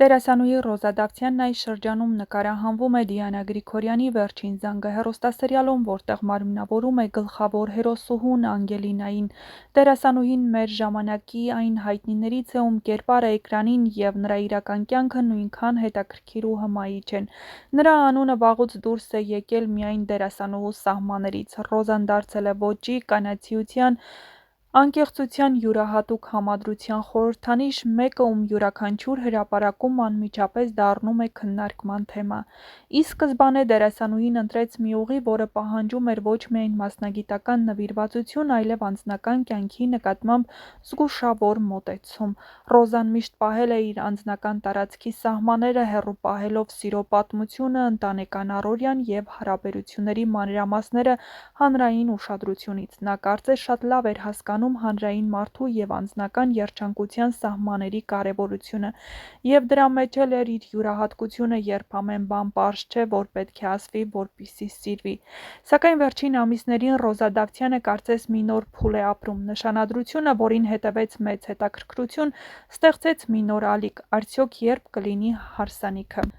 Դերասանուհի Ռոզա Դավթյանն այս շրջանում նկարահանվում է Դիանա Գրիգորյանի «Վերջին զանգը» հեռուստասերիալում, որտեղ մարմնավորում է գլխավոր հերոսուհուն Անգելինային։ Դերասանուհին մեր ժամանակի այն հայտնիներից է, ում կերպարը էկրանին և նրա իրական կյանքը նույնքան հետաքրքիր ու հմայիչ են։ Նրա անունը վաղուց դուրս է եկել միայն դերասանուհու սահմաններից։ Ռոզան դարձել է ոճի, կանացիության, անկեղծության յուրահատուկ համադրության խորհրդանիշ, մեկը, ում յուրաքանչյուր հրապարակում անմիջապես դառնում է քննարկման թեմա։ Ի սկզբանե դերասանուհին ընտրեց մի ուղի, որը պահանջում էր ոչ միայն մասնագիտական նվիրվածություն, այլև անձնական կյանքի նկատմամբ զգուշավոր մոտեցում։ Ռոզան միշտ պահել է իր անձնական տարածքի սահմանները, հեռու պահելով սիրո պատմությունը, ընտանեկան առօրյան և հարաբերությունների մանրամասները հանրային ուշադրությունից։ Նա կարծես շատ լավ էր հասկանում հանրային մարդու և անձնական երջանկության սահմանների կարևորությունը, և դրա մեջ էլ էր իր յուրահատկությունը, երբ ամեն բան պարզ չէ, որ պետք է ասվի, որպեսզի սիրվի։ Սակայն վերջին ամիսներին Ռոզա Դավթյանը կարծես մի նոր փուլ է ապրում։ Նշանադրությունը, որին հետևեց մեծ հետաքրքրություն, ստեղծեց մի նոր ալիք. արդյոք երբ կլինի հարսանիքը։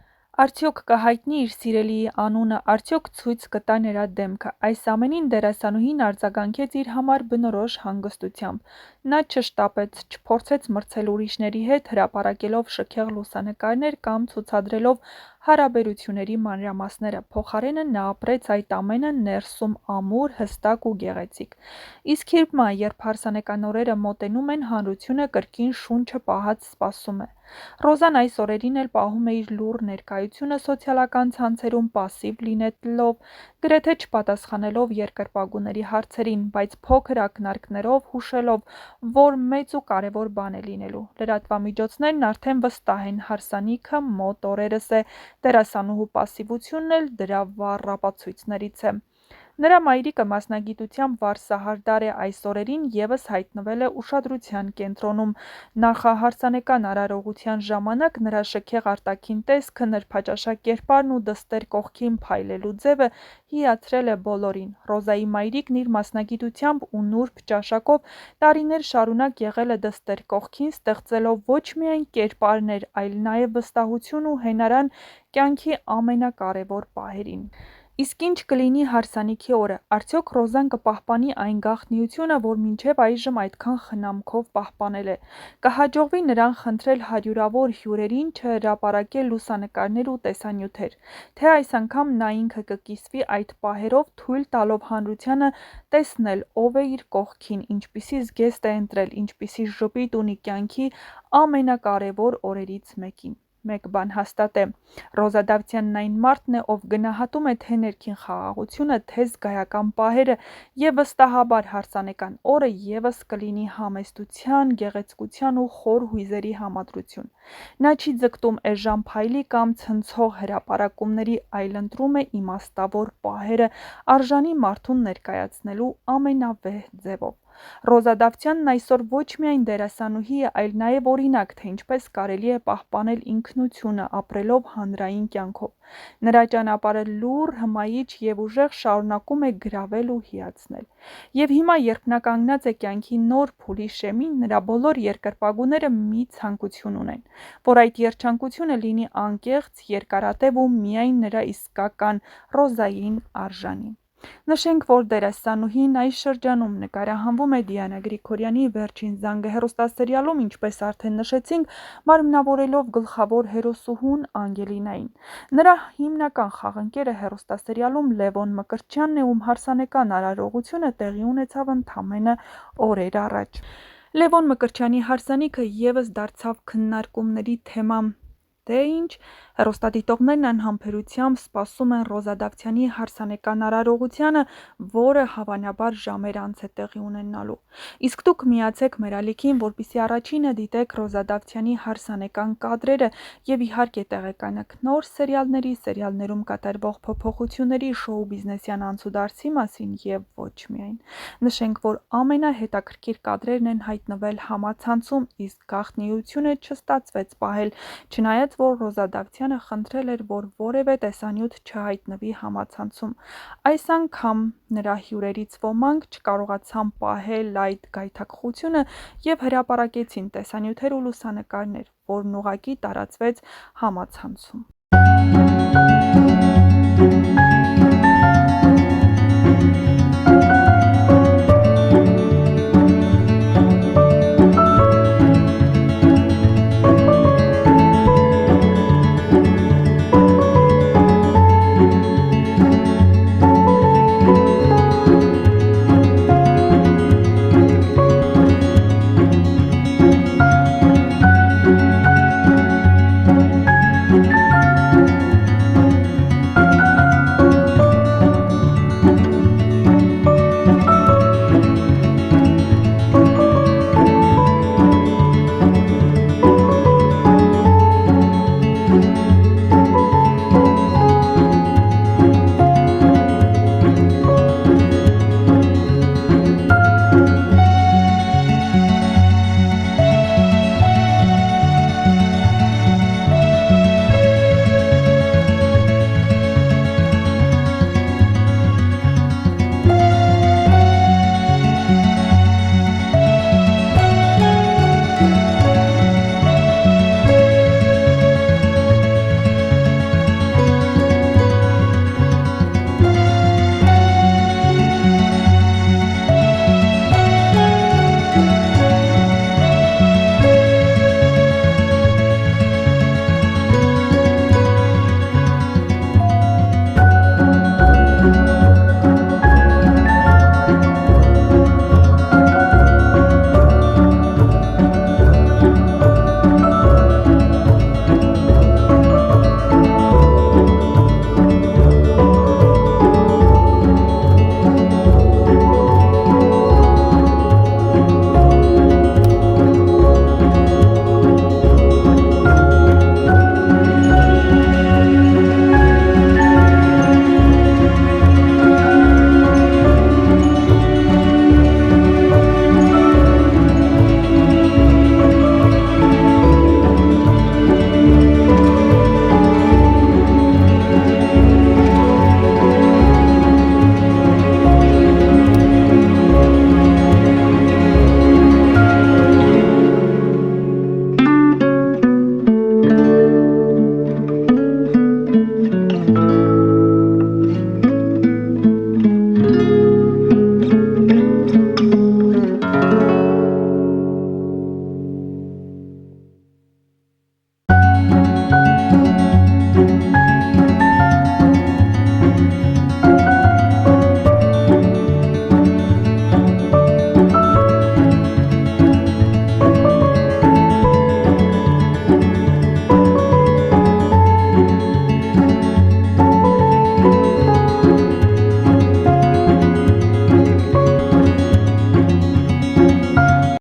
Արդյոք կհայտնի իր սիրելիի անունը, արդյոք ցույց կտա նրա դեմքը։ Այս ամենին դերասանուհին արձագանքեց իր համար բնորոշ հանգստությամբ։ Նա չշտապեց, չփորձեց մրցել ուրիշների հետ, հրապարակելով շքեղ լուսանկարներ կամ ցուցադրելով հարաբերությունների մանրամասները։ Փոխարենը նա ապրեց այդ ամենը ներսում ամուր, հստակ ու գեղեցիկ։ Իսկ հիմա, երբ հարսանեկան օրերը մոտենում են, հանրությունը կրկին շունչը պահած սպասում է։ Ռոզան այս օրերին էլ պահում է իր լուռ ներկայությունը սոցիալական ցանցերում, պասիվ լինելով, գրեթե չպատասխանելով երկրպագուների հարցերին, բայց փոքր ակնարկներով, հուշելով, որ մեծ ու կարևոր բան է լինելու։ Լրատվամիջոցներն արդեն վստահ են՝ հարսանիքը մոտ օրերս է։ Դերասանուհու պասիվությունն էլ դրա վառ ապացույցներից է։ Նրա մայրիկը մասնագիտությամբ վարսահարդար է, այս օրերին ևս հայտնվել է ուշադրության կենտրոնում։ Նախահարսանեկան արարողության ժամանակ նրա շքեղ արտաքին տեսքը, նրբաճաշակ կերպարն ու դստեր կողքին փայլելու ձևը հիացրել է բոլորին։ Ռոզայի մայրիկն իր մասնագիտությամբ ու նուրբ ճաշակով տարիներ շարունակ եղել է դստեր կողքին, ստեղծելով ոչ միայն կերպարներ, այլ նաև վստահություն ու հենարան կյանքի ամենակարևոր պահերին։ Իսկ ինչ կլինի հարսանիքի օրը։ Արդյոք Ռոզան կպահպանի այն գաղտնիությունը, որ մինչև այժմ այդքան խնամքով պահպանել է։ Կհաջողվի նրան խնդրել հարյուրավոր հյուրերին չհրապարակել լուսանկարներ ու տեսանյութեր։ Թե այս անգամ նա ինքը կկիսվի այդ պահերով, թույլ տալով հանրությանը տեսնել, ով է իր կողքին, ինչպիսի զգեստ է ընտրել, ինչպիսի ժպիտ ունի կյանքի ամենակարևոր օրերից մեկին։ Մեկ բան հաստատ է. Ռոզա Դավթյանն այն մարդն է, ով գնահատում է թե ներքին խաղաղությունը, թե զգայական պահերը, և վստահաբար հարսանեկան օրը ևս կլինի համեստության, գեղեցկության ու խոր հույզերի համադրություն։ Նա չի ձգտում էժան փայլի կամ ցնցող հրապարակումների, այլ ընտրում է իմաստավոր պահերը արժանի մարդուն ներկայացնելու ամենավեհ ձևով։ Ռոզա Դավթյանն այսօր ոչ միայն դերասանուհի է, այլ նաև օրինակ, թե ինչպես կարելի է պահպանել ինքնությունը, ապրելով հանրային կյանքով։ Նրա ճանապարհը լուռ, հմայիչ և ուժեղ շարունակում է գրավել ու հիացնել։ Եվ հիմա, երբ նա կանգնած է կյանքի նոր փուլի շեմին, նրա բոլոր երկրպագուները մի ցանկություն ունեն, որ այդ երջանկությունը լինի անկեղծ, երկարատև ու միայն նրա իսկական Ռոզային արժանի։ Նշենք, որ դերասանուհին այս շրջանում նկարահանվում է Դիանա Գրիգորյանի «Վերջին զանգը» հեռուստասերիալում, ինչպես արդեն նշեցինք, մարմնավորելով գլխավոր հերոսուհուն Անգելինային։ Նրա հիմնական խաղընկերը հեռուստասերիալում Լևոն Մկրտչյանն է, ում հարսանեկան արարողությունը տեղի ունեցավ ընդամենը օրեր առաջ։ Լևոն Մկրտչյանի հարսանիքը ևս դարձավ քննարկումների թեմա։ Դե ինչ, հեռուստադիտողներն անհամբերությամբ սպասում են Ռոզա Դավթյանի հարսանեկան արարողությանը, որը հավանաբար ժամեր անց է տեղի ունենալու։ Իսկ դուք միացեք մեր ալիքին, որպեսզի առաջինը դիտեք Ռոզա Դավթյանի հարսանեկան կադրերը և իհարկե տեղեկանաք նոր սերիալների, սերիալներում կատարվող փոփոխությունների, շոու-բիզնեսյան անցուդարձի մասին և ոչ միայն։ Նշենք, որ ամենահետաքրքիր կադրերն են հայտնվել համացանցում, իսկ գաղտնիությունը չստացվեց պահել, չնայած նշեց, որ Ռոզադաքցյանը խնդրել էր, որ որևէ տեսանյութ չհայտնվի համացանցում։ Այս անգամ նրա հյուրերից ոմանք չկարողացան պահել այդ գայթակղությունը և հրապարակեցին տեսանյութեր ու լուսանկարներ, որն ուղղակի տարածվեց համացանցում։